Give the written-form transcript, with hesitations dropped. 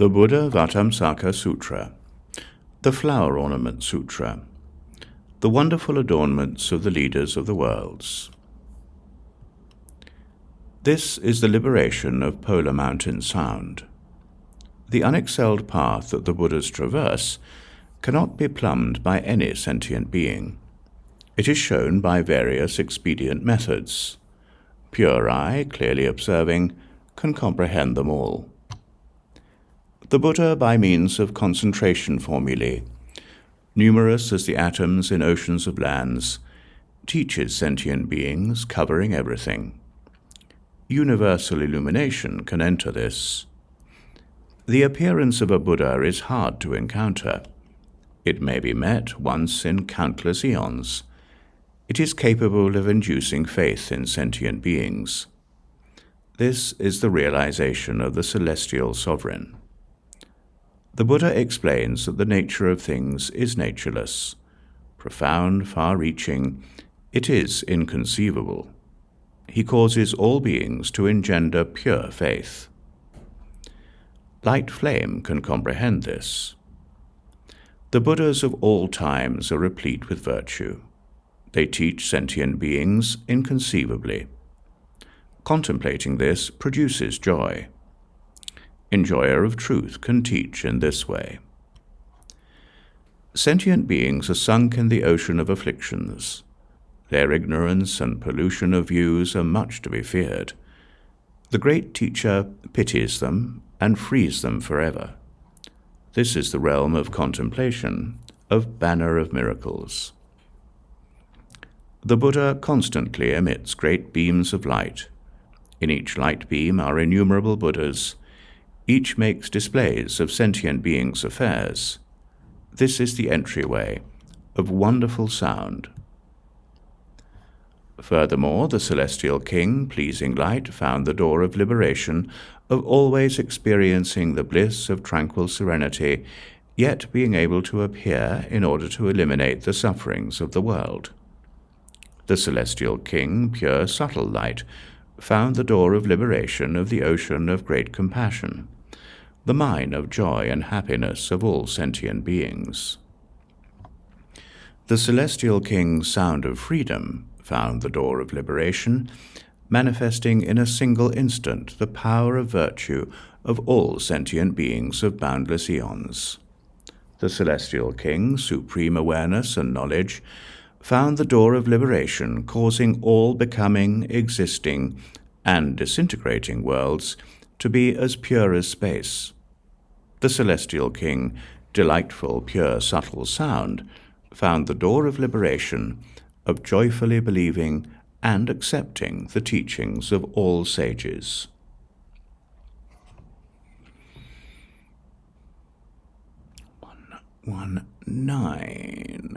The Buddhāvataṃsaka Sūtra, the Flower Ornament Sutra, the wonderful adornments of the leaders of the worlds. This is the liberation of polar mountain sound. The unexcelled path that the Buddhas traverse cannot be plumbed by any sentient being. It is shown by various expedient methods. Pure eye, clearly observing, can comprehend them all. The Buddha, by means of concentration formulae, numerous as the atoms in oceans of lands, teaches sentient beings covering everything. Universal illumination can enter this. The appearance of a Buddha is hard to encounter. It may be met once in countless eons. It is capable of inducing faith in sentient beings. This is the realization of the celestial sovereign. The Buddha explains that the nature of things is natureless, profound, far-reaching. It is inconceivable. He causes all beings to engender pure faith. Light flame can comprehend this. The Buddhas of all times are replete with virtue. They teach sentient beings inconceivably. Contemplating this produces joy. Enjoyer of truth can teach in this way. Sentient beings are sunk in the ocean of afflictions. Their ignorance and pollution of views are much to be feared. The great teacher pities them and frees them forever. This is the realm of contemplation, of banner of miracles. The Buddha constantly emits great beams of light. In each light beam are innumerable Buddhas. Each makes displays of sentient beings' affairs. This is the entryway of wonderful sound. Furthermore, the celestial king, pleasing light, found the door of liberation, of always experiencing the bliss of tranquil serenity, yet being able to appear in order to eliminate the sufferings of the world. The celestial king, pure subtle light, found the door of liberation of the ocean of great compassion, the mine of joy and happiness of all sentient beings. The celestial king's sound of freedom found the door of liberation, manifesting in a single instant the power of virtue of all sentient beings of boundless eons. The celestial king, supreme awareness and knowledge, found the door of liberation, causing all becoming, existing, and disintegrating worlds to be as pure as space. The celestial king, delightful, pure, subtle sound, found the door of liberation, of joyfully believing and accepting the teachings of all sages. One, 9.